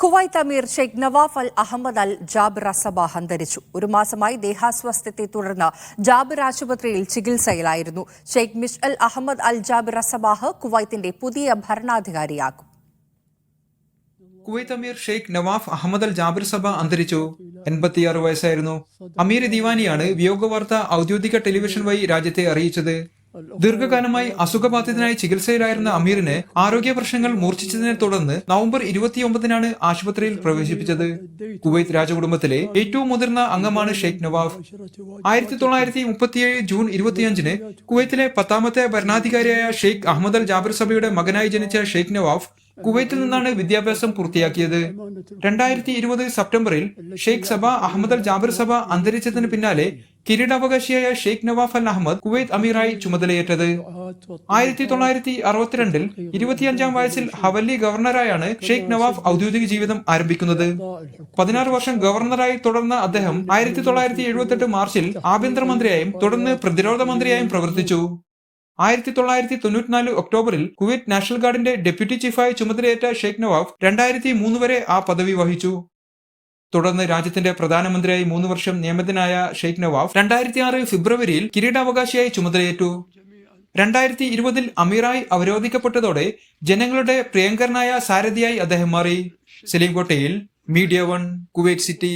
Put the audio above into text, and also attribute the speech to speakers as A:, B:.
A: Kuwait അമീർ Sheikh Nawaf അൽ അഹമ്മദ് അൽ Jabir Sabah അന്തരിച്ചു. ഒരു മാസമായി ദേഹാസ്വാസ്ഥ്യത്തെ തുടർന്ന് ജാബിർ ആശുപത്രിയിൽ ചികിത്സയിലായിരുന്നു. ഷെയ്ഖ് മിഷ്അൽ അഹമ്മദ് അൽ ജാബിർ സബാഹ് കുവൈത്തിന്റെ പുതിയ ഭരണാധികാരിയാകും.
B: കുവൈത്ത് അമീർ ഷെയ്ഖ് നവാഫ് അഹമ്മദ് അൽ ജാബിർ സബ അന്തരിച്ചു. 86 വയസ്സായിരുന്നു. അമീർ ദിവാനിയാണ് വിയോഗവാർത്ത ഔദ്യോഗിക ടെലിവിഷൻ വഴി രാജ്യത്തെ അറിയിച്ചത്. ദീർഘകാലമായി അസുഖബാധിതനായി ചികിത്സയിലായിരുന്ന അമീറിന് ആരോഗ്യ പ്രശ്നങ്ങൾ മൂർച്ഛിച്ചതിനെ തുടർന്ന് നവംബർ 29-നാണ് ആശുപത്രിയിൽ പ്രവേശിപ്പിച്ചത്. കുവൈത്ത് രാജകുടുംബത്തിലെ ഏറ്റവും മുതിർന്ന അംഗമാണ് ഷെയ്ഖ് നവാഫ്. 1937 ജൂൺ 25-ന് കുവൈത്തിലെ 10ാമത്തെ ഭരണാധികാരിയായ ഷെയ്ഖ് അഹമ്മദ് അൽ ജാബിർ സബയുടെ മകനായി ജനിച്ച ഷെയ്ഖ് നവാഫ് കുവൈത്തിൽ നിന്നാണ് വിദ്യാഭ്യാസം പൂർത്തിയാക്കിയത്. 2020 സെപ്റ്റംബറിൽ ഷെയ്ഖ് സബ അഹമ്മദ് അൽ ജാബിർ സബ അന്തരിച്ചതിന് പിന്നാലെ കിരീടാവകാശിയായ ഷെയ്ഖ് നവാഫ് അൽ അഹമ്മദ് കുവൈത്ത് അമീറായി ചുമതലയേറ്റത്. 1962-ൽ 25-ാം വയസ്സിൽ ഹവല്ലി ഗവർണറായാണ് ഷെയ്ഖ് നവാഫ് ഔദ്യോഗിക ജീവിതം ആരംഭിക്കുന്നത്. 16 വർഷം ഗവർണറായി തുടർന്ന അദ്ദേഹം 1978 മാർച്ചിൽ ആഭ്യന്തരമന്ത്രിയായും തുടർന്ന് പ്രതിരോധ മന്ത്രിയായും പ്രവർത്തിച്ചു. 1994 ഒക്ടോബറിൽ കുവൈറ്റ് നാഷണൽ ഗാർഡിന്റെ ഡെപ്യൂട്ടി ചീഫായി ചുമതലയേറ്റ ഷെയ്ഖ് നവാഫ് 2003 വരെ ആ പദവി വഹിച്ചു. തുടർന്ന് രാജ്യത്തിന്റെ പ്രധാനമന്ത്രിയായി 3 വർഷം നിയമിതനായ ഷെയ്ഖ് നവാഫ് 2006 ഫെബ്രുവരിയിൽ കിരീടാവകാശിയായി ചുമതലയേറ്റു. 2020-ൽ അമീറായി അവരോധിക്കപ്പെട്ടതോടെ ജനങ്ങളുടെ പ്രിയങ്കരനായ സാരഥിയായി അദ്ദേഹം മാറി. സലീം കോട്ടയിൽ, മീഡിയ 1, കുവൈറ്റ് സിറ്റി.